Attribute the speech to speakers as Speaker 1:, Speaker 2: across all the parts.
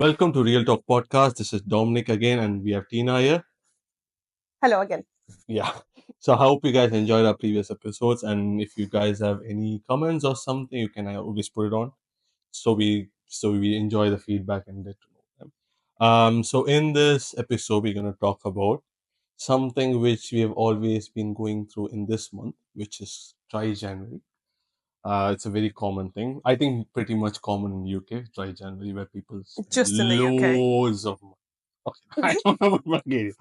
Speaker 1: Welcome to Real Talk Podcast. This is Dominic again, and we have Tina here.
Speaker 2: Hello again.
Speaker 1: Yeah. So I hope you guys enjoyed our previous episodes, and if you guys have any comments or something, you can always put it on. So we enjoy the feedback and get to know them. So in this episode, we're gonna talk about something which we have always been going through in this month, which is dry January. It's a very common thing. I think pretty much common in UK, dry January, where people spend
Speaker 2: Just in the UK.
Speaker 1: loads of money. Okay, I don't know about Bulgaria,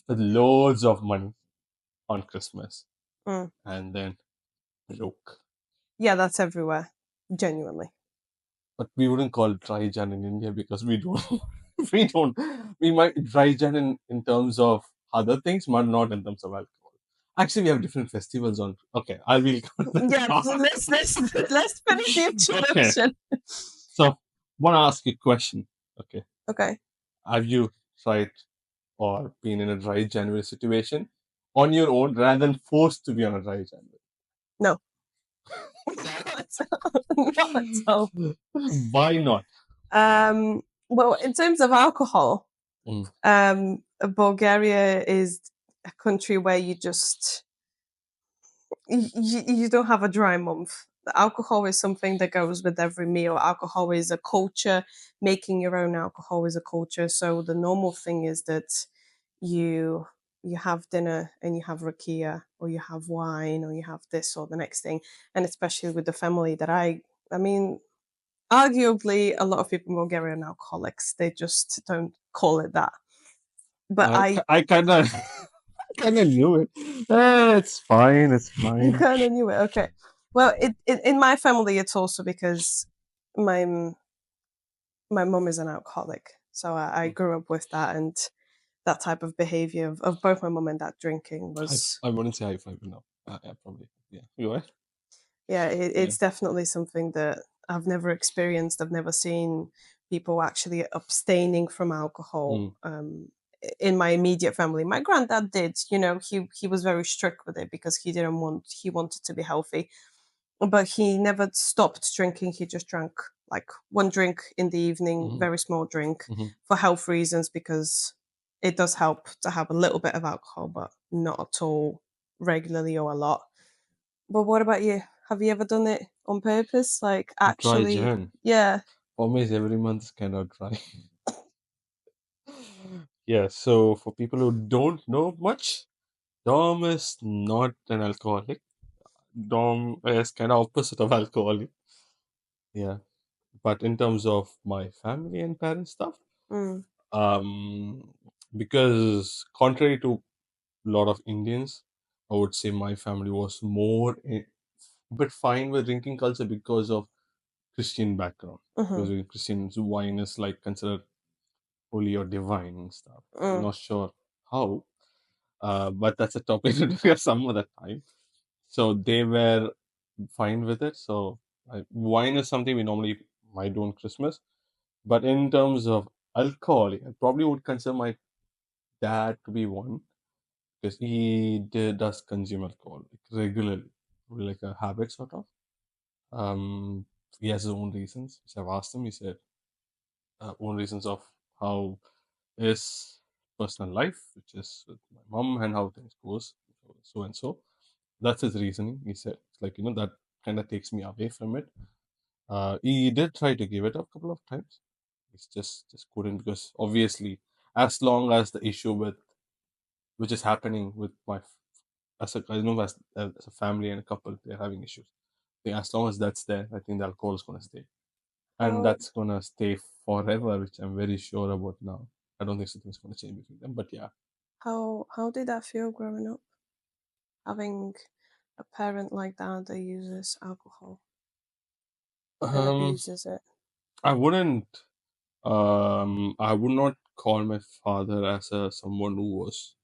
Speaker 1: but loads of money on Christmas
Speaker 2: Mm.
Speaker 1: and then broke.
Speaker 2: Yeah, that's everywhere. Genuinely.
Speaker 1: But we wouldn't call it dry Jan in India because we don't. we don't. We might dry Jan in terms of other things, but not in terms of alcohol. Actually, we have different festivals on. Okay, I will.
Speaker 2: Yeah, so let's finish the
Speaker 1: Okay.
Speaker 2: introduction.
Speaker 1: So, want to ask you a question. Okay.
Speaker 2: Okay.
Speaker 1: Have you tried or been in a dry January situation on your own rather than forced to be on a dry January?
Speaker 2: No. Not at all.
Speaker 1: Why not?
Speaker 2: Well, in terms of alcohol,
Speaker 1: Mm.
Speaker 2: Bulgaria is a country where you don't have a dry month. Alcohol is something that goes with every meal. Alcohol is a culture. Making your own alcohol is a culture. So the normal thing is that you you have dinner and you have rakia, or you have wine, or you have this or the next thing. And especially with the family that I mean, arguably a lot of people in Bulgaria are alcoholics. They just don't call it that. But
Speaker 1: I kind of kind of knew it. It's fine. It's
Speaker 2: you
Speaker 1: fine.
Speaker 2: kind of knew it. Okay. Well, in my family, it's also because my my mum is an alcoholic, so I grew up with that, and that type of behavior of both my mum and dad drinking was,
Speaker 1: I wouldn't say high five now. Yeah, probably. Yeah, you are.
Speaker 2: yeah,
Speaker 1: Yeah.
Speaker 2: it's definitely something that I've never experienced. I've never seen people actually abstaining from alcohol.
Speaker 1: Mm.
Speaker 2: In my immediate family, my granddad did. You know, he was very strict with it because he wanted to be healthy, but he never stopped drinking. He just drank like one drink in the evening,
Speaker 1: Hmm.
Speaker 2: very small drink,
Speaker 1: Hmm.
Speaker 2: for health reasons, because it does help to have a little bit of alcohol, but not at all regularly or a lot. But what about you? Have you ever done it on purpose? Like,
Speaker 1: Dry
Speaker 2: actually,
Speaker 1: Jan.
Speaker 2: yeah.
Speaker 1: For me, is every month is kind of dry. Yeah. So for people who don't know much, Dom is not an alcoholic. Dom is kind of opposite of alcoholic. Yeah. But in terms of my family and parent stuff,
Speaker 2: Mm,
Speaker 1: um, because contrary to a lot of Indians, I would say my family was more but fine with drinking culture because of Christian background. Because
Speaker 2: mm-hmm,
Speaker 1: in Christians, wine is like considered holy or divine and stuff. I'm
Speaker 2: mm.
Speaker 1: not sure how, but that's a topic to discuss some other time. So they were fine with it. So wine is something we normally might do on Christmas. But in terms of alcohol, I probably would consider my dad to be one because does consume alcohol like, regularly, like a habit sort of. Um, he has his own reasons. So I've asked him. He said own reasons of how his personal life, which is with my mom, and how things goes, so and so. That's his reasoning. He said, it's like that kind of takes me away from it. He did try to give it up a couple of times. He's just couldn't because obviously, as long as the issue with which is happening with my as a I know as a family and a couple, they're having issues. I think as long as that's there, I think the alcohol is gonna stay, and
Speaker 2: How
Speaker 1: that's gonna stay forever, which I'm very sure about now. I don't think something's gonna change between them, but yeah.
Speaker 2: how did that feel growing up, having a parent like that that uses alcohol and
Speaker 1: Um,
Speaker 2: abuses it?
Speaker 1: I wouldn't. I would not call my father as someone who was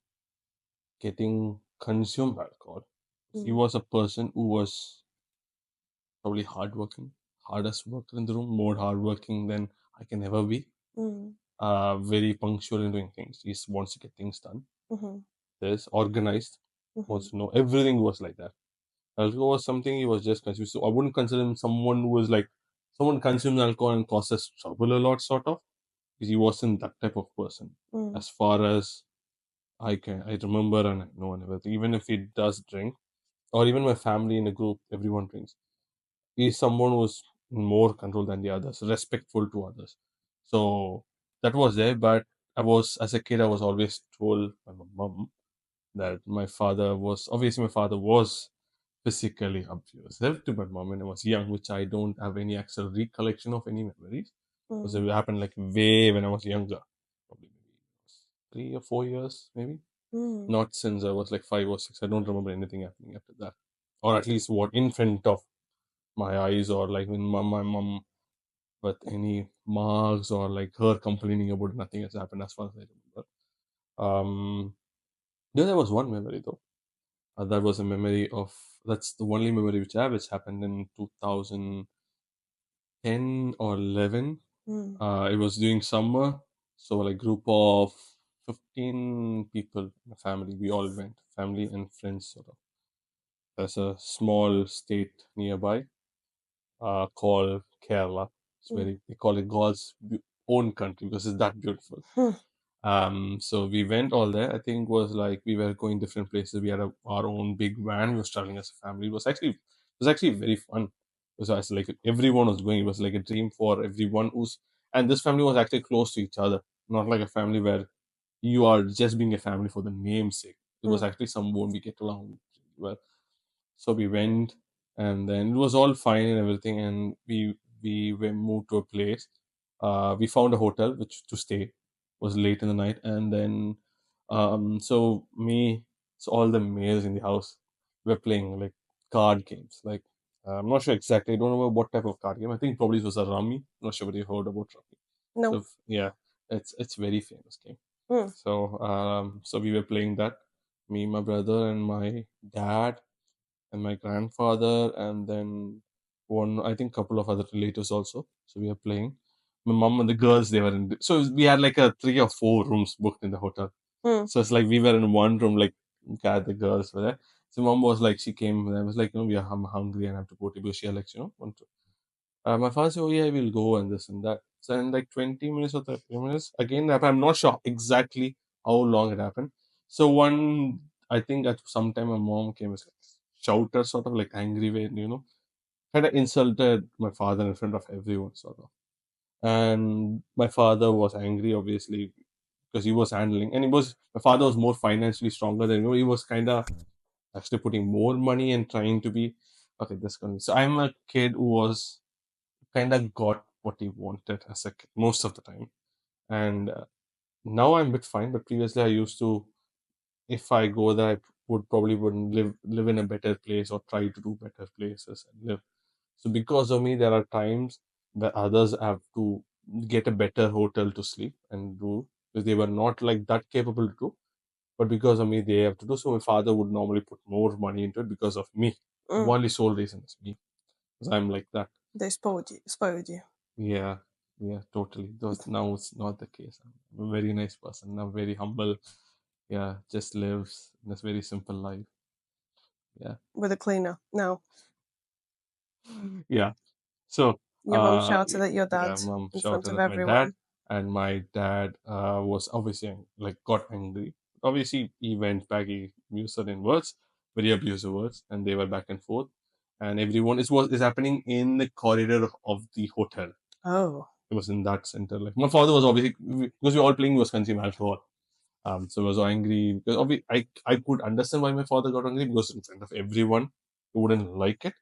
Speaker 1: getting consumed alcohol. He
Speaker 2: Mm,
Speaker 1: was a person who was probably hardworking, hardest worker in the room, more hardworking than I can ever be.
Speaker 2: mm,
Speaker 1: Very punctual in doing things. He wants to get things done.
Speaker 2: mm-hmm,
Speaker 1: There's organized.
Speaker 2: mm-hmm.
Speaker 1: Wants to know everything was like that. Alcohol was something he was just consumed. So I wouldn't consider him someone who was like someone consumes alcohol and causes trouble a lot, sort of. He wasn't that type of person.
Speaker 2: Mm.
Speaker 1: As far as I remember and I know and everything. Even if he does drink, or even my family in a group, everyone drinks. He's someone who's in more control than the others, respectful to others. So that was there, but I was, as a kid, I was always told by my mom that my father was physically abusive to my mom when I was young, which I don't have any actual recollection of any memories. Because
Speaker 2: Mm.
Speaker 1: it happened like way when I was younger, probably maybe 3 or 4 years, maybe.
Speaker 2: Mm.
Speaker 1: Not since I was like 5 or 6. I don't remember anything happening after that, or at least what in front of my eyes, or like when my mom with any marks or like her complaining about nothing has happened as far as I remember. There was one memory though. That was a memory of That's the only memory which I have, which happened in 2010 or 11.
Speaker 2: Mm.
Speaker 1: It was during summer, so like group of 15 people in a family. We all went, family and friends sort of. There's a small state nearby called Kerala.
Speaker 2: Mm.
Speaker 1: They call it God's own country because it's that beautiful.
Speaker 2: Hmm.
Speaker 1: So we went all there. I think was like we were going different places. We had our own big van. We were traveling as a family. It was actually very fun. It was actually like everyone was going. It was like a dream for everyone who's and this family was actually close to each other. Not like a family where you are just being a family for the name's sake. It was
Speaker 2: Mm.
Speaker 1: actually someone we get along well. So we went, and then it was all fine and everything. And we were moved to a place. We found a hotel which to stay. It was late in the night, and then so me, so all the males in the house were playing like card games. Like I'm not sure exactly. I don't know what type of card game. I think probably it was a rummy. Not sure whether you heard about rummy.
Speaker 2: No.
Speaker 1: So yeah, it's very famous game.
Speaker 2: Mm.
Speaker 1: So we were playing that. Me, my brother, and my dad and my grandfather, and then one, I think, couple of other relatives also. So we are playing. My mom and the girls, they were in. So we had like a 3 or 4 rooms booked in the hotel.
Speaker 2: Mm.
Speaker 1: So it's like we were in one room, like the girls were there. So mom was like, she came and I was like, I'm hungry and I have to go to because she had like, want to. My father said, oh yeah, we'll go and this and that. So in like 20 minutes or 30 minutes, again, I'm not sure exactly how long it happened. So I think at some time my mom came as like shouted, sort of like angry way, kind of insulted my father in front of everyone, sort of. And my father was angry, obviously, because he was handling, and my father was more financially stronger than he was kind of actually putting more money and trying to be, okay, this going to be. So I'm a kid who was kind of got what he wanted as a kid most of the time. And now I'm a bit fine, but previously I used to, if I go there, I wouldn't live in a better place or try to do better places and live. So because of me, there are times where others have to get a better hotel to sleep and do because they were not like that capable to do. But because of me, they have to do. So my father would normally put more money into it because of me. The
Speaker 2: Mm.
Speaker 1: only sole reason is me, because I'm like that.
Speaker 2: They spoiled you. Spoiled you.
Speaker 1: Yeah, yeah, totally. Now it's not the case. I'm a very nice person. I'm very humble. Yeah, just lives in this very simple life. Yeah,
Speaker 2: With a cleaner. No.
Speaker 1: yeah. So,
Speaker 2: Your mum shouted at your
Speaker 1: yeah,
Speaker 2: dad
Speaker 1: mom
Speaker 2: in front
Speaker 1: shouted
Speaker 2: of
Speaker 1: at my dad,
Speaker 2: everyone.
Speaker 1: and my dad was obviously like got angry. Obviously, he went back. He used certain words, very abusive words, and they were back and forth. And everyone is happening in the corridor of the hotel.
Speaker 2: Oh.
Speaker 1: It was in that center. Like my father was obviously because we all playing was consuming alcohol. So I was angry because I could understand why my father got angry because in front of everyone, he wouldn't like it,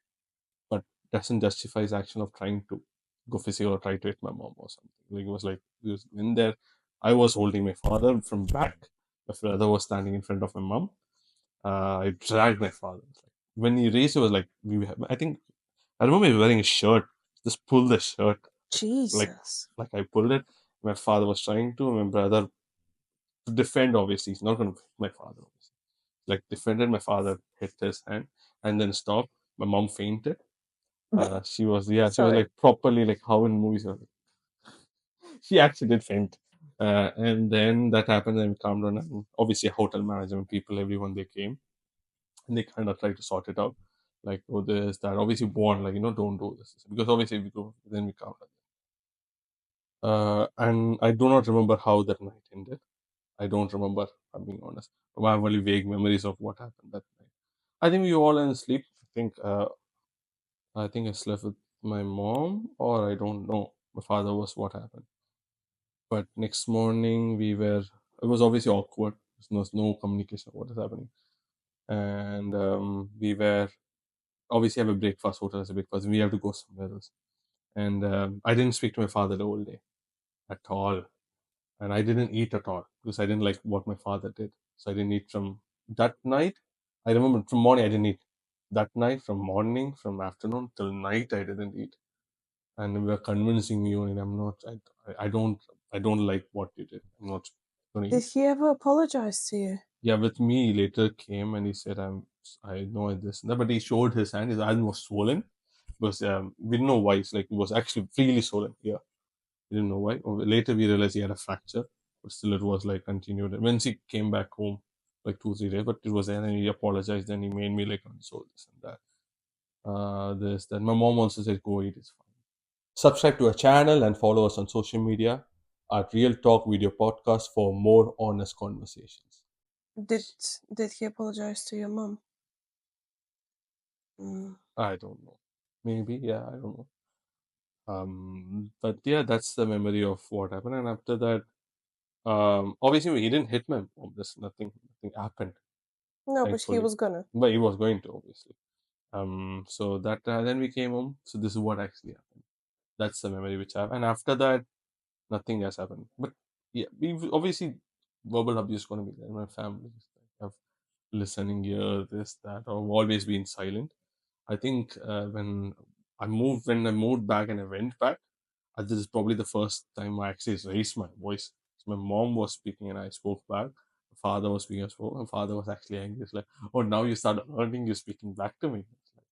Speaker 1: but doesn't justify his action of trying to go physical or try to hit my mom or something. Like it was like he was in there. I was holding my father from back. My brother was standing in front of my mom. I dragged my father. When he raised, it was like I think I remember he was wearing a shirt. Just pull the shirt, like
Speaker 2: Jesus.
Speaker 1: like I pulled it. My father was trying to. My brother to defend. Obviously, he's not going to hit my father. Obviously. Like defended. My father hit his hand and then stopped. My mom fainted. She was
Speaker 2: Sorry.
Speaker 1: like properly like how in movies. She actually did faint. And then that happened and we calmed down. And obviously, hotel management people, everyone they came and they kind of tried to sort it out. Like, oh, this, that. Obviously, warned, like, don't do this. Because obviously, if we go, then we calm down. And I do not remember how that night ended. I don't remember, I'm being honest. I have only vague memories of what happened that night. I think we all in sleep. I think I slept with my mom, or I don't know. My father was what happened. But next morning it was obviously awkward. There was no communication of what is happening. And we were obviously have a breakfast, hotel has a breakfast. We have to go somewhere else. And I didn't speak to my father the whole day at all. And I didn't eat at all because I didn't like what my father did. So I didn't eat from that night. I remember from morning I didn't eat. That night, from morning, from afternoon till night, I didn't eat. And we were convincing me, and I'm not. I don't like what you did. I'm not going to
Speaker 2: Did
Speaker 1: eat.
Speaker 2: he ever apologize to you?
Speaker 1: Yeah, with me later came and he said, I know this and that, but he showed his hand. His hand was swollen. Because we didn't know why. It's like it was actually freely swollen. Yeah, we didn't know why. Later we realized he had a fracture, but still it was like continued. Once he came back home, like 2 3 days, but it was there, and he apologized. Then he made me like console this and that. This that. My mom also said, "Go eat. It's fine." Subscribe to our channel and follow us on social media at Real Talk Video Podcast for more honest conversations.
Speaker 2: Did did he apologize to your mom? Mm.
Speaker 1: I don't know. Maybe, yeah, I don't know. But yeah, that's the memory of what happened. And after that, obviously he didn't hit my mom. There's nothing happened,
Speaker 2: No, but he
Speaker 1: thankfully.
Speaker 2: was gonna.
Speaker 1: But he was going to, obviously. So that then we came home. So this is what actually happened. That's the memory which I have. And after that, nothing has happened. But yeah, we obviously verbal abuse is going to be there in my family. Have listening ear, this, that, or always been silent. I think when I moved back and I went back, this is probably the first time I actually raised my voice. So my mom was speaking and I spoke back. My father was speaking, I spoke. My father was actually angry. It's like, oh, now you start learning, you're speaking back to me. It's like,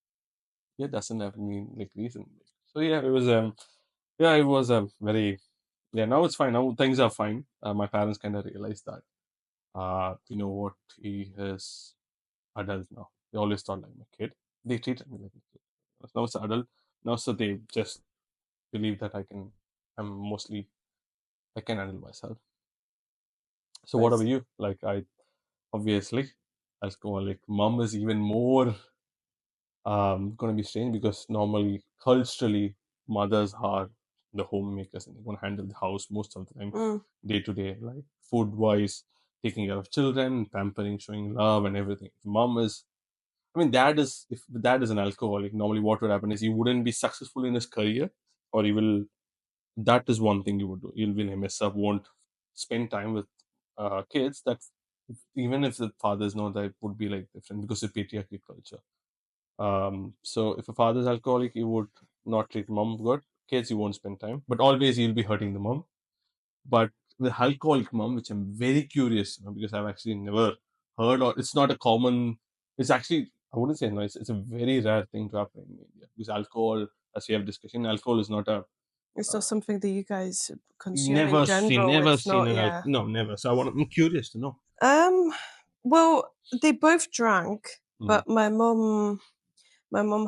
Speaker 1: yeah, doesn't have mean like reason. So yeah, it was very yeah. Now it's fine. Now things are fine. My parents kind of realized that. You know what? He is adult now. They always thought like my kid. They treated me like a kid. Now it's adult. Now so they just believe that I'm mostly I can handle myself. So what about
Speaker 2: Nice.
Speaker 1: you? Like I obviously alcoholic mom is even more gonna be strange because normally culturally mothers are the homemakers and they want to handle the house most of the time,
Speaker 2: Mm.
Speaker 1: day to day, like food wise, taking care of children, pampering, showing love and everything. If mom is I mean, if dad is an alcoholic, normally what would happen is he wouldn't be successful in his career, or he will. That is one thing you would do. He'll will mess up, won't spend time with kids. That even if the father is not, that would be like different because of patriarchy culture. So if a father is alcoholic, he would not treat mom good. Kids, he won't spend time, but always he'll be hurting the mom. But with alcoholic mom, which I'm very curious, because I've actually never heard, or it's not a common. It's actually I wouldn't say nice. It's a very rare thing to happen in India because alcohol, as we have discussion, alcohol is not a
Speaker 2: It's not
Speaker 1: uh,
Speaker 2: something that you guys consume in
Speaker 1: never seen,
Speaker 2: general.
Speaker 1: never
Speaker 2: It's
Speaker 1: seen
Speaker 2: not,
Speaker 1: an
Speaker 2: yeah.
Speaker 1: no, never. So I'm curious to know.
Speaker 2: Um, well, they both drank,
Speaker 1: Mm,
Speaker 2: but my mom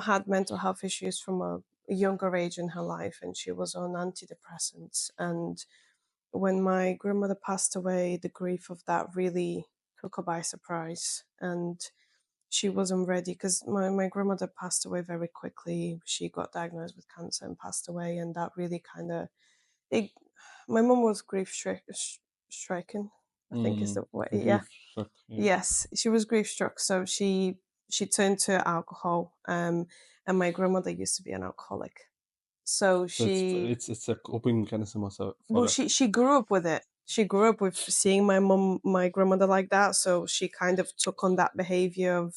Speaker 2: had mental health issues from a younger age in her life, and she was on antidepressants. And when my grandmother passed away, the grief of that really took her by surprise, and she wasn't ready because my grandmother passed away very quickly. She got diagnosed with cancer and passed away, and that really kind of it. My mom was stricken, I think is the way. Yeah,
Speaker 1: grief struck. Yeah,
Speaker 2: yes, she was grief struck, so she turned to alcohol. And my grandmother used to be an alcoholic, so
Speaker 1: so it's a coping mechanism also for
Speaker 2: well,
Speaker 1: her.
Speaker 2: she grew up with it. She grew up with seeing my grandmother like that, so she kind of took on that behavior of.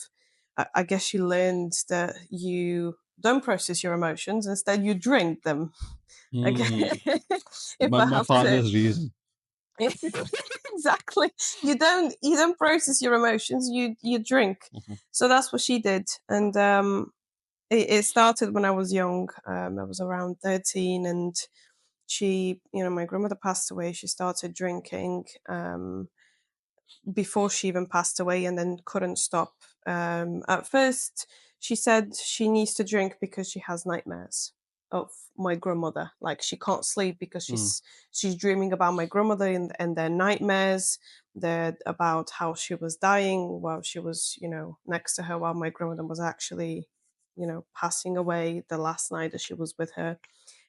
Speaker 2: I guess she learned that you don't process your emotions; instead, you drink them.
Speaker 1: Mm,
Speaker 2: Okay, if
Speaker 1: my
Speaker 2: I
Speaker 1: my
Speaker 2: have to.
Speaker 1: father's reason.
Speaker 2: Exactly. You don't process your emotions. You drink.
Speaker 1: Mhm.
Speaker 2: So that's what she did, and it started when I was young. I was around 13, and my grandmother passed away. She started drinking before she even passed away, and then couldn't stop. At first, she said she needs to drink because she has nightmares. of my grandmother. Like she can't sleep because
Speaker 1: Mm.
Speaker 2: she's dreaming about my grandmother and their nightmares. That about how she was dying while she was, next to her while my grandmother was actually, passing away the last night that she was with her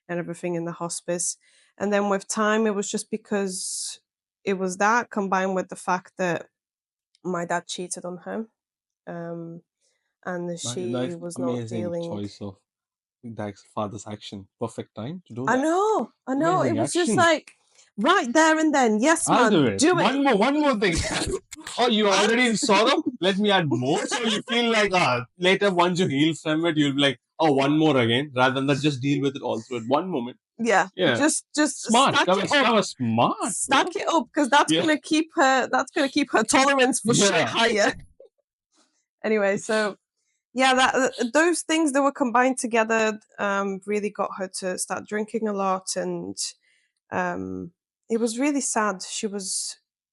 Speaker 2: and everything in the hospice. And then with time, it was just because it was that combined with the fact that my dad cheated on her. Um, and she
Speaker 1: That's
Speaker 2: was not
Speaker 1: amazing
Speaker 2: dealing.
Speaker 1: choice of that father's action. Perfect time to do
Speaker 2: I
Speaker 1: that.
Speaker 2: know, I know. It
Speaker 1: Amazing
Speaker 2: was just
Speaker 1: action.
Speaker 2: like right there and then. Yes,
Speaker 1: I'll do
Speaker 2: man,
Speaker 1: it.
Speaker 2: do it.
Speaker 1: One more thing. Oh, you already in
Speaker 2: And
Speaker 1: sorrow? Let me add more. So you feel like later once you heal from it, you'll be like, oh, one more again, rather than that just deal with it all through at one moment.
Speaker 2: yeah,
Speaker 1: Yeah.
Speaker 2: just
Speaker 1: Smart.
Speaker 2: stack it up.
Speaker 1: That was smart, bro.
Speaker 2: Stack it up because that's
Speaker 1: Yeah.
Speaker 2: gonna keep her. That's gonna keep her tolerance for shit
Speaker 1: Yeah.
Speaker 2: higher. Anyway, so yeah, that those things that were combined together really got her to start drinking a lot, and um, it was really sad.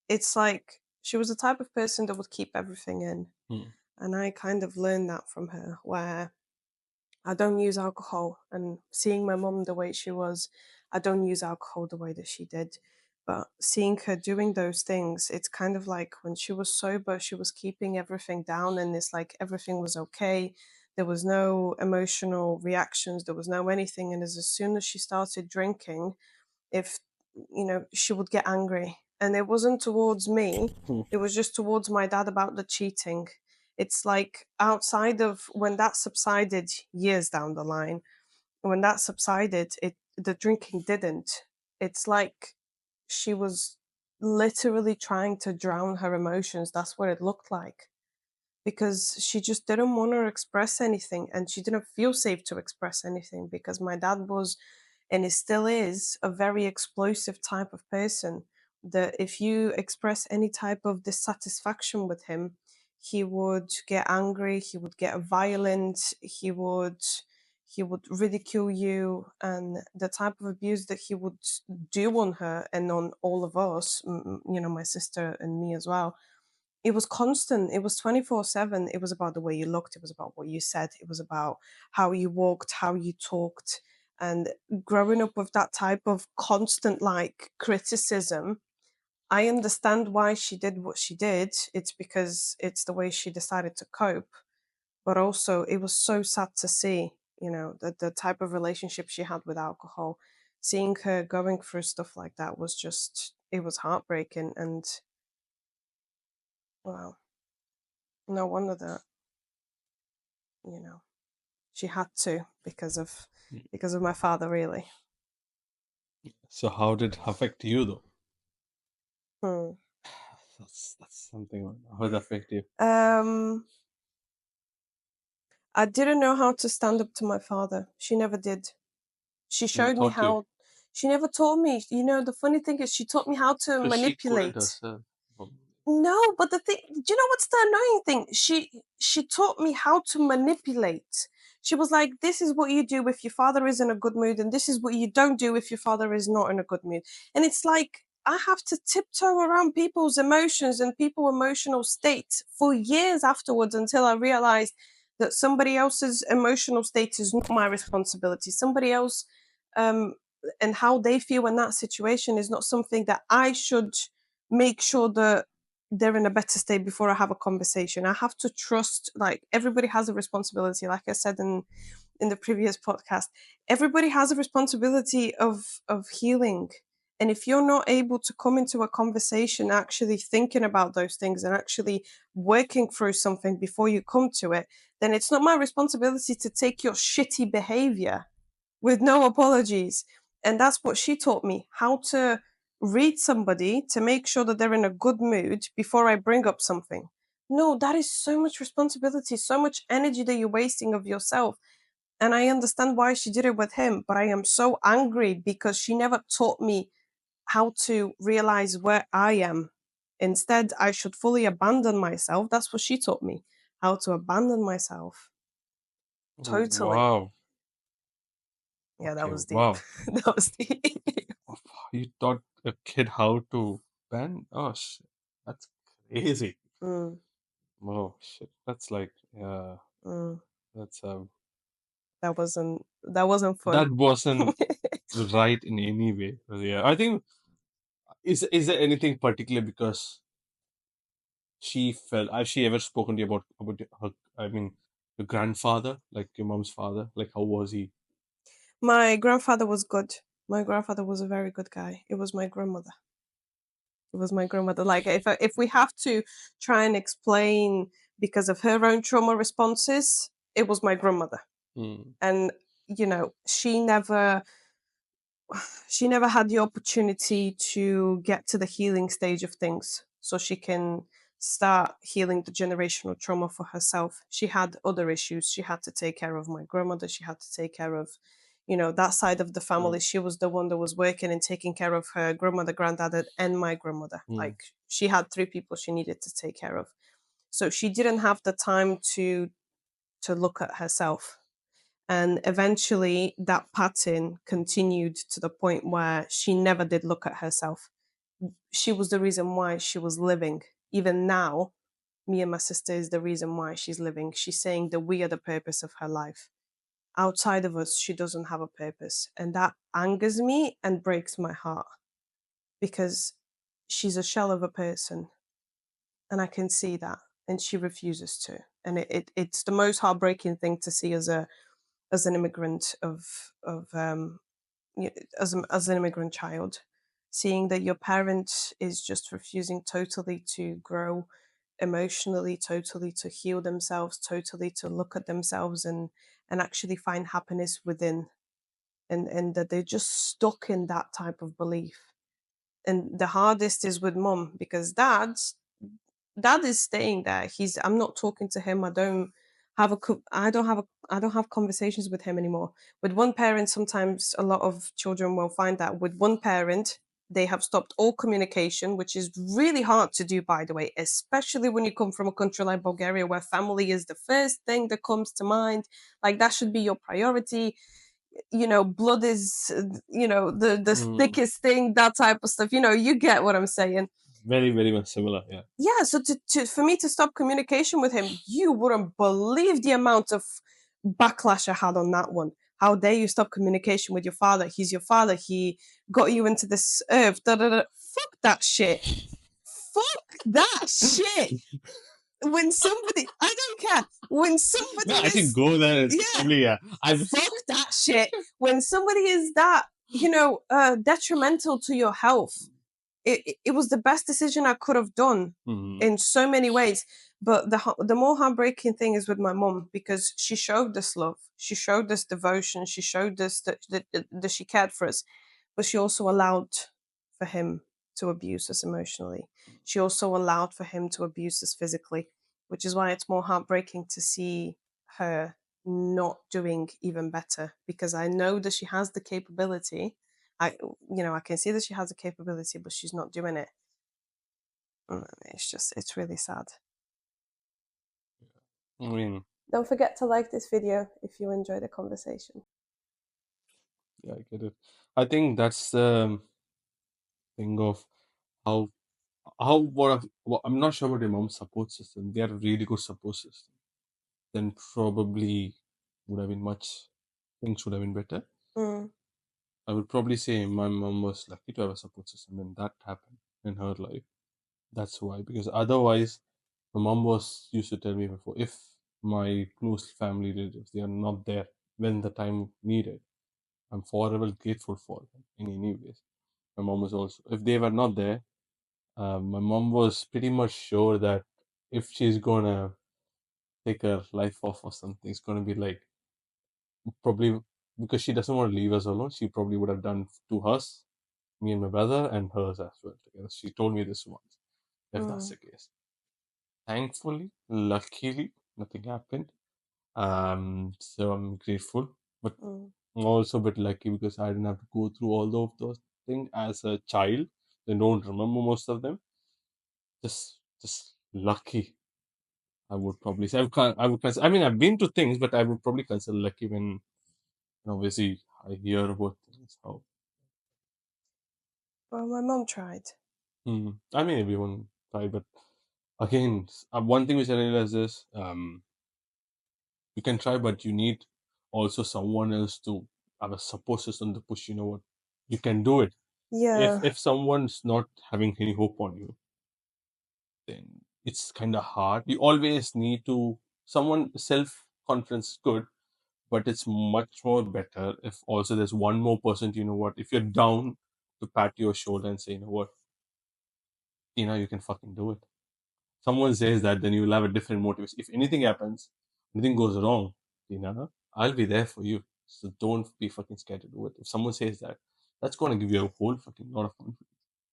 Speaker 2: It's like she was the type of person that would keep everything in,
Speaker 1: Hmm.
Speaker 2: and I kind of learned that from her, where I don't use alcohol. And seeing my mum the way she was, I don't use alcohol the way that she did. But seeing her doing those things, it's kind of like when she was sober, she was keeping everything down, and it's like everything was okay. There was no emotional reactions, there was no anything. And as soon as she started drinking, if she would get angry, and it wasn't towards me,
Speaker 1: Hmm.
Speaker 2: it was just towards my dad about the cheating. It's like outside of when that subsided years down the line, when that subsided, it the drinking didn't. It's like she was literally trying to drown her emotions. That's what it looked like, because she just didn't want to express anything, and she didn't feel safe to express anything because my dad was, and he still is, a very explosive type of person that if you express any type of dissatisfaction with him, he would get angry, he would get violent, he would ridicule you, and the type of abuse that he would do on her and on all of us, my sister and me as well, it was constant. It was 24/7. It was about the way you looked. It was about what you said. It was about how you walked, how you talked. And growing up with that type of constant like criticism, I understand why she did what she did. It's because it's the way she decided to cope. But also, it was so sad to see, the type of relationship she had with alcohol. Seeing her going through stuff like that was just, it was heartbreaking. And, well, no wonder that, you know, she had to because of my father, really.
Speaker 1: So how did it affect you though?
Speaker 2: Hmm.
Speaker 1: That's something. How did it affect you?
Speaker 2: Um, I didn't know how to stand up to my father. She never did. She
Speaker 1: Never
Speaker 2: showed me
Speaker 1: taught you.
Speaker 2: how. She never taught me. The funny thing is, she taught me how to
Speaker 1: Because she couldn't
Speaker 2: manipulate.
Speaker 1: herself. Well,
Speaker 2: No, but the thing, do you know what's the annoying thing? She taught me how to manipulate. She was like, "This is what you do if your father is in a good mood, and this is what you don't do if your father is not in a good mood." And it's like I have to tiptoe around people's emotions and people's emotional states for years afterwards until I realized that somebody else's emotional state is not my responsibility. Somebody else, um, and how they feel in that situation is not something that I should make sure that they're in a better state before I have a conversation. I have to trust, like everybody has a responsibility. Like I said in the previous podcast, everybody has a responsibility of healing. And if you're not able to come into a conversation actually thinking about those things and actually working through something before you come to it, then it's not my responsibility to take your shitty behavior with no apologies. And that's what she taught me, how to read somebody to make sure that they're in a good mood before I bring up something. No, that is so much responsibility, so much energy that you're wasting of yourself. And I understand why she did it with him, but I am so angry because she never taught me how to realize where I am. Instead, I should fully abandon myself. That's what she taught me, how to abandon myself. Totally.
Speaker 1: wow.
Speaker 2: Yeah, that
Speaker 1: Okay.
Speaker 2: was deep.
Speaker 1: Wow.
Speaker 2: That was deep.
Speaker 1: You taught a kid how to ban? Oh shit. That's crazy.
Speaker 2: Mm,
Speaker 1: Oh shit. That's like
Speaker 2: mm.
Speaker 1: that's
Speaker 2: That wasn't fun.
Speaker 1: That wasn't right in any way. Yeah, I think is there anything particular because she felt has she ever spoken to you about her? I mean, your grandfather, like your mom's father, like how was he?
Speaker 2: My grandfather was good. My grandfather was a very good guy. It was my grandmother. It was my grandmother. Like if we have to try and explain because of her own trauma responses, it was my grandmother.
Speaker 1: Mm,
Speaker 2: And she never had the opportunity to get to the healing stage of things so she can start healing the generational trauma for herself. She had other issues. She had to take care of my grandmother. She had to take care of, that side of the
Speaker 1: mm,
Speaker 2: family. She was the one that was working and taking care of her grandmother, granddad, and my grandmother.
Speaker 1: mm,
Speaker 2: Like she had three people she needed to take care of. So she didn't have the time to look at herself, and eventually that pattern continued to the point where she never did look at herself. She was the reason why she was living. Even now, me and my sister is the reason why she's living. She's saying that we are the purpose of her life. Outside of us, she doesn't have a purpose. And that angers me and breaks my heart because she's a shell of a person. And I can see that. And she refuses to. And it's the most heartbreaking thing to see as an immigrant as an immigrant child, seeing that your parent is just refusing totally to grow emotionally, totally to heal themselves, totally to look at themselves and actually find happiness within, and that they're just stuck in that type of belief. And the hardest is with mom because dad is staying there. I'm not talking to him. I don't have conversations with him anymore. With one parent, sometimes a lot of children will find that with one parent, they have stopped all communication, which is really hard to do, by the way, especially when you come from a country like Bulgaria where family is the first thing that comes to mind. Like that should be your priority. Blood is, the
Speaker 1: mm.
Speaker 2: thickest thing, that type of stuff. You get what I'm saying.
Speaker 1: Very, very much similar. Yeah.
Speaker 2: Yeah, so for me to stop communication with him, you wouldn't believe the amount of backlash I had on that one. How dare you stop communication with your father? He's your father. He got you into this earth. Da, da, da. Fuck that shit. Fuck that shit. When somebody, I don't care. When somebody
Speaker 1: Yeah, I think
Speaker 2: is,
Speaker 1: go there. It's
Speaker 2: yeah,
Speaker 1: probably yeah. I've
Speaker 2: fuck that shit. When somebody is that, detrimental to your health, it was the best decision I could have done
Speaker 1: mm,
Speaker 2: in so many ways. But the more heartbreaking thing is with my mom because she showed us love, she showed us devotion, she showed us that she cared for us, but she also allowed for him to abuse us emotionally. She also allowed for him to abuse us physically, which is why it's more heartbreaking to see her not doing even better because I know that she has the capability. I can see that she has a capability, but she's not doing it. It's really sad.
Speaker 1: I mean,
Speaker 2: Don't forget to like this video if you enjoy the conversation.
Speaker 1: yeah, I get it. I think that's the thing of how I'm not sure about your mom's support system. They are a really good support system. Then probably would have been much things would have been better.
Speaker 2: Mm,
Speaker 1: I would probably say my mom was lucky to have a support system when that happened in her life. That's why, because otherwise, my mom was used to tell me before if my close family relatives they are not there when the time needed, I'm forever grateful for them in any ways. My mom was also if they were not there, my mom was pretty much sure that if she's gonna take her life off or something, it's gonna be like probably because she doesn't want to leave us alone. She probably would have done to us, me and my brother, and hers as well together. She told me this once. If that's
Speaker 2: mm,
Speaker 1: the case, thankfully, luckily, nothing happened. So I'm grateful, but
Speaker 2: mm.
Speaker 1: I'm also a bit lucky because I didn't have to go through all of those things as a child. I don't remember most of them. Just lucky. I would probably say I would consider. I mean, I've been to things, but I would probably consider lucky when obviously I hear about things. How
Speaker 2: Well, my mom tried.
Speaker 1: I mean, everyone try, but again, one thing which I realized is you can try, but you need also someone else to have a support system to push. You know what, you can do it.
Speaker 2: Yeah.
Speaker 1: If someone's not having any hope on you, then it's kind of hard. You always need to someone self confidence good, but it's much more better if also there's one more person. You know what, if you're down, to pat your shoulder and say, you know what, you can fucking do it. Someone says that, then you will have a different motivation. If anything happens, anything goes wrong, I'll be there for you. So don't be fucking scared to do it. If someone says that, that's going to give you a whole fucking lot of confidence.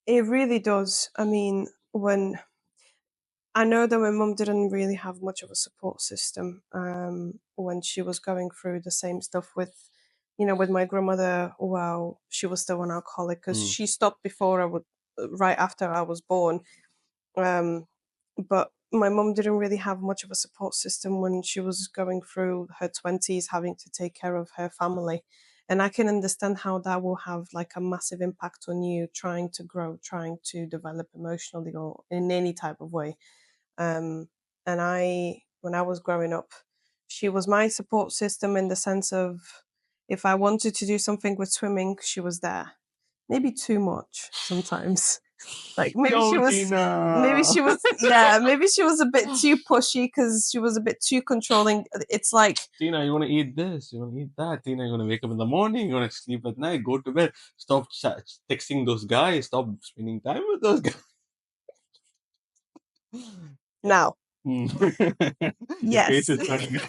Speaker 2: It really does. I mean, when I know that my mum didn't really have much of a support system when she was going through the same stuff with my grandmother while she was still an alcoholic, because
Speaker 1: Mm.
Speaker 2: she stopped before I would, right after I was born. Um, but my mum didn't really have much of a support system when she was going through her 20s, having to take care of her family. And I can understand how that will have like a massive impact on you trying to grow, trying to develop emotionally or in any type of way. Um, and when I was growing up, she was my support system in the sense of if I wanted to do something with swimming, she was there. Maybe too much sometimes. Like
Speaker 1: Yo, Tina!
Speaker 2: maybe she was a bit too pushy because she was a bit too controlling. It's like,
Speaker 1: Tina, you want to eat this? You want to eat that? Tina, you're going to wake up in the morning. You're going to sleep at night. Go to bed. Stop texting those guys. Stop spending time with those guys.
Speaker 2: now,
Speaker 1: Mm. Your face
Speaker 2: yes.
Speaker 1: is turning.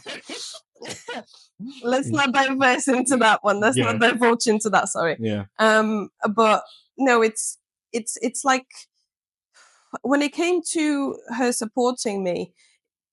Speaker 2: Let's not diverse into that one. Let's
Speaker 1: Yeah.
Speaker 2: not divulge into that, sorry.
Speaker 1: Yeah.
Speaker 2: But no, it's like when it came to her supporting me,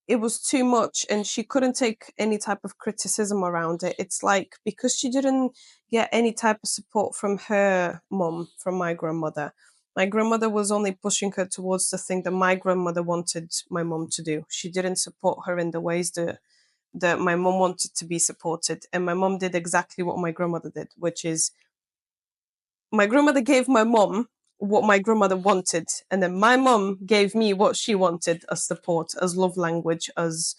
Speaker 2: it was too much and she couldn't take any type of criticism around it. It's like because she didn't get any type of support from her mom, from my grandmother. My grandmother was only pushing her towards the thing that my grandmother wanted my mom to do. She didn't support her in the ways that my mom wanted to be supported. And my mom did exactly what my grandmother did, which is my grandmother gave my mom what my grandmother wanted, and then my mom gave me what she wanted as support, as love language, as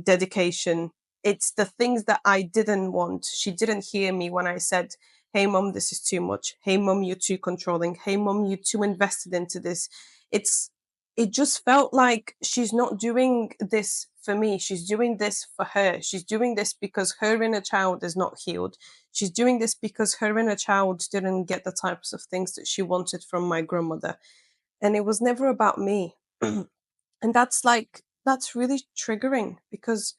Speaker 2: dedication. It's the things that I didn't want. She didn't hear me when I said, "Hey, mom, this is too much. Hey, mom, you're too controlling. Hey, mom, you're too invested into this." It's it just felt like she's not doing this for me. She's doing this for her. She's doing this because her inner child is not healed. She's doing this because her inner child didn't get the types of things that she wanted from my grandmother. And it was never about me. And that's really triggering because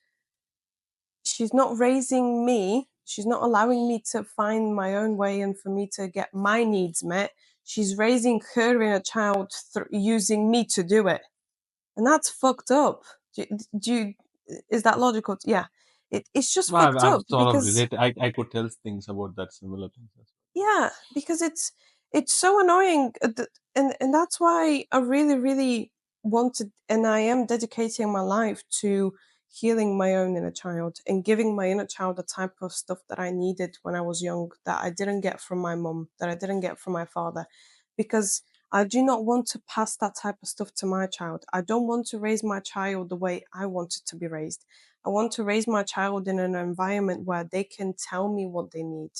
Speaker 2: she's not raising me. She's not allowing me to find my own way and for me to get my needs met. She's raising her inner child using me to do it. And that's fucked up. Do you, is that logical? Yeah. It's just
Speaker 1: I've,
Speaker 2: fucked
Speaker 1: I've
Speaker 2: up
Speaker 1: sort of
Speaker 2: because
Speaker 1: related. I could tell things about that similar things as
Speaker 2: yeah, because it's so annoying, and that's why I really really wanted, and I am dedicating my life to healing my own inner child and giving my inner child the type of stuff that I needed when I was young that I didn't get from my mom, that I didn't get from my father, because I do not want to pass that type of stuff to my child. I don't want to raise my child the way I wanted to be raised. I want to raise my child in an environment where they can tell me what they need.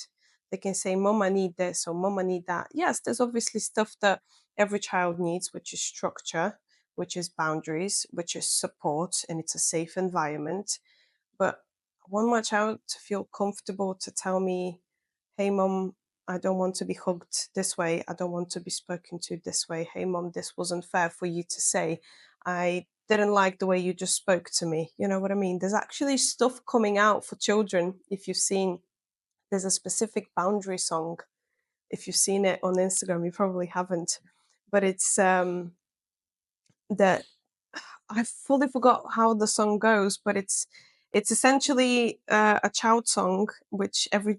Speaker 2: They can say, "Mom, I need this," or "Mom, I need that." Yes, there's obviously stuff that every child needs, which is structure, which is boundaries, which is support, and it's a safe environment. But I want my child to feel comfortable to tell me, "Hey, Mom, I don't want to be hugged this way. I don't want to be spoken to this way. Hey, Mom, this wasn't fair for you to say. I didn't like the way you just spoke to me." You know what I mean? There's actually stuff coming out for children, if you've seen, there's a specific boundary song. If you've seen it on Instagram, you probably haven't. But it's that I fully forgot how the song goes, but it's essentially a child song, which every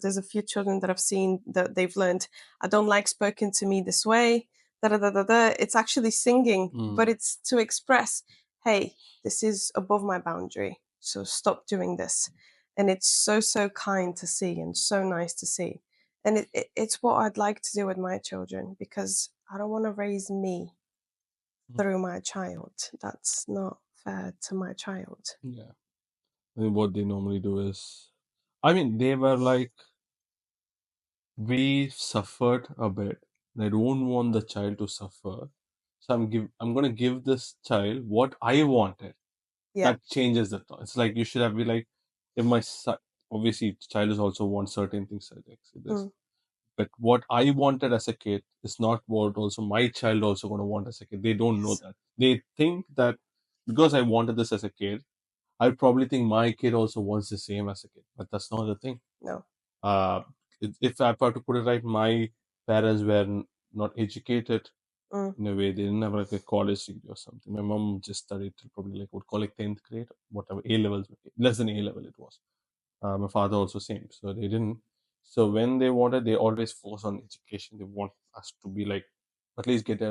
Speaker 2: there's a few children that I've seen that they've learned. I don't like spoken to me this way. Da da da da da. It's actually singing,
Speaker 1: well.
Speaker 2: but it's to express, hey, this is above my boundary, so stop doing this. And it's so so kind to see and so nice to see. And it's what I'd like to do with my children because I don't want to raise me
Speaker 1: Mm.
Speaker 2: through my child. That's not fair to my child.
Speaker 1: Yeah. And what they normally do is, I mean, they were like, we suffered a bit. And I don't want the child to suffer. So I'm gonna give this child what I wanted.
Speaker 2: Yeah.
Speaker 1: That changes the thought. It's like you should have been like, if my son, obviously child is also want certain things like this.
Speaker 2: Mm.
Speaker 1: But what I wanted as a kid is not what also my child also gonna want as a kid. They don't know
Speaker 2: Yes.
Speaker 1: that. They think that because I wanted this as a kid, I probably think my kid also wants the same as a kid. But that's not the thing.
Speaker 2: No.
Speaker 1: Uh, if I have to put it right, my parents were not educated
Speaker 2: Mm.
Speaker 1: in a way. They didn't have like a college degree or something. My mom just studied till probably like what call it 10th grade, whatever A levels, less than A level it was. My father also same. So they didn't. So when they wanted, they always force on education. They want us to be like at least get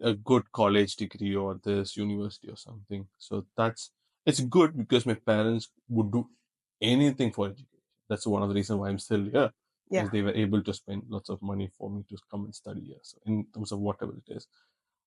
Speaker 1: a good college degree or this university or something. So that's it's good because my parents would do anything for education. That's one of the reasons why I'm still here
Speaker 2: Yeah.
Speaker 1: because they were able to spend lots of money for me to come and study here. So in terms of whatever it is.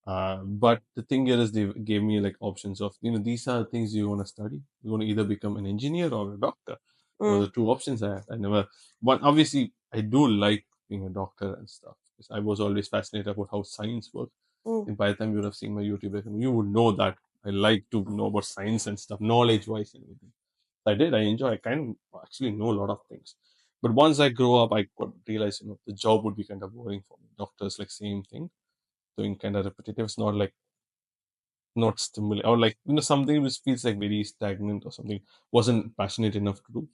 Speaker 1: But the thing here is they gave me like options of these are the things you want to study. You want to either become an engineer or a doctor. Those are
Speaker 2: Mm.
Speaker 1: the two options I had. I never. But obviously, I do like being a doctor and stuff because I was always fascinated about how science works.
Speaker 2: Mm.
Speaker 1: And by the time you would have seen my YouTube, you would know that I like to know about science and stuff, knowledge-wise and everything. I did. I enjoy. I kind of actually know a lot of things. But once I grow up, I could realize, the job would be kind of boring for me. Doctors, like same thing, doing kind of repetitive. It's not like not stimulating or like something which feels like very stagnant or something. Wasn't passionate enough to do.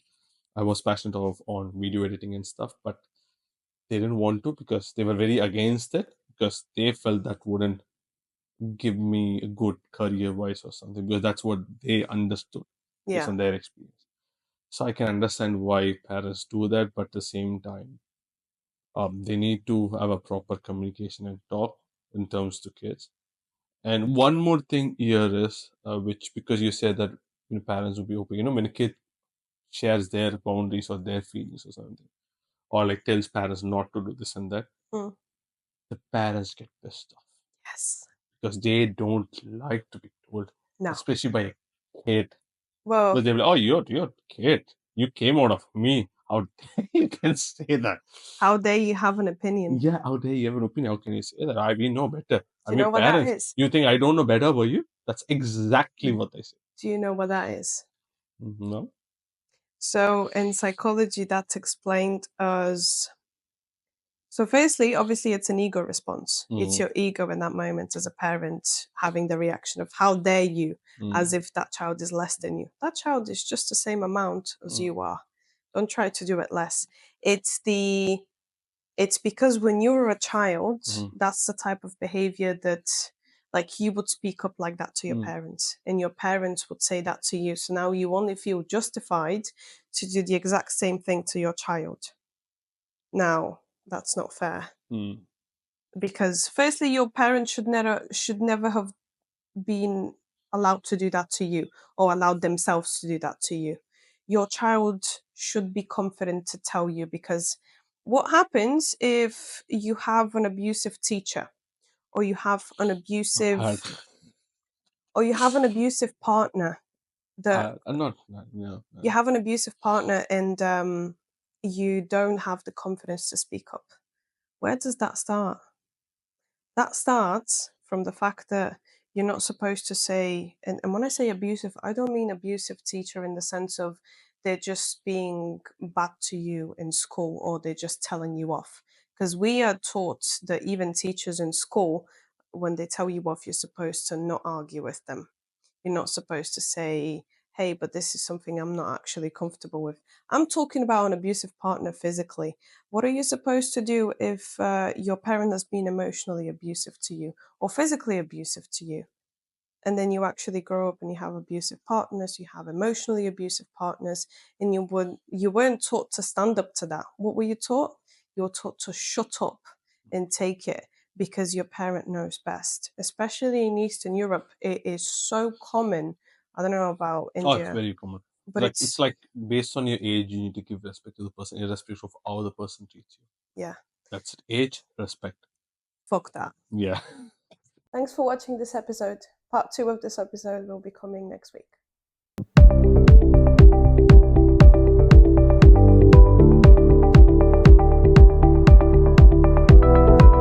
Speaker 1: I was passionate on video editing and stuff, but they didn't want to because they were very against it because they felt that wouldn't give me a good career wise or something because that's what they understood based
Speaker 2: Yeah.
Speaker 1: on their experience. So I can understand why parents do that, but at the same time, they need to have a proper communication and talk in terms to kids. And one more thing here is, which because you said that parents will be open, when a kid shares their boundaries or their feelings or something, or like tells parents not to do this and that,
Speaker 2: Mm.
Speaker 1: the parents get pissed off
Speaker 2: Yes.
Speaker 1: because they don't like to be told,
Speaker 2: No.
Speaker 1: especially by a kid.
Speaker 2: Well,
Speaker 1: Because they're like, "Oh, you're a kid. You came out of me. How dare you can say that?
Speaker 2: how dare you have an opinion?
Speaker 1: Yeah, how dare you have an opinion? How can you say that? We know better.
Speaker 2: Do you
Speaker 1: I'm your
Speaker 2: know what that
Speaker 1: parents.
Speaker 2: is?
Speaker 1: You think I don't know better about you? That's exactly
Speaker 2: Mm.
Speaker 1: what they say.
Speaker 2: Do you know what that is?
Speaker 1: No.
Speaker 2: So in psychology, that's explained as so firstly, obviously it's an ego response. It's
Speaker 1: Mm,
Speaker 2: your ego in that moment as a parent having the reaction of how dare you, as
Speaker 1: mm,
Speaker 2: if that child is less than you. That child is just the same amount as
Speaker 1: mm,
Speaker 2: you are. Don't try to do it less. It's the it's because when you were a child,
Speaker 1: mm,
Speaker 2: that's the type of behavior that like you would speak up like that to your
Speaker 1: mm,
Speaker 2: parents and your parents would say that to you. So now you only feel justified to do the exact same thing to your child. Now, that's not fair
Speaker 1: mm,
Speaker 2: because firstly your parents should never have been allowed to do that to you or allowed themselves to do that to you. Your child should be confident to tell you because what happens if you have an abusive teacher or you have an
Speaker 1: I've had.
Speaker 2: abusive partner that
Speaker 1: I'm not. Yeah.
Speaker 2: you have an abusive partner and you don't have the confidence to speak up. Where does that start? That starts from the fact that you're not supposed to say, and when I say abusive, I don't mean abusive teacher in the sense of they're just being bad to you in school or they're just telling you off. Because we are taught that even teachers in school, when they tell you off, you're supposed to not argue with them. You're not supposed to say, hey, but this is something I'm not actually comfortable with. I'm talking about an abusive partner physically. What are you supposed to do if your parent has been emotionally abusive to you or physically abusive to you? And then you actually grow up and you have abusive partners, you have emotionally abusive partners, and you weren't taught to stand up to that. What were you taught? You were taught to shut up and take it because your parent knows best. Especially in Eastern Europe, it is so common. I don't know about
Speaker 1: Oh, it's
Speaker 2: India,
Speaker 1: very common.
Speaker 2: but
Speaker 1: It's
Speaker 2: it's
Speaker 1: like based on your age, you need to give respect to the person, irrespective of how the person treats you.
Speaker 2: yeah,
Speaker 1: That's it. Age, respect.
Speaker 2: fuck that.
Speaker 1: Yeah.
Speaker 2: Thanks for watching this episode. Part 2 of this episode will be coming next week.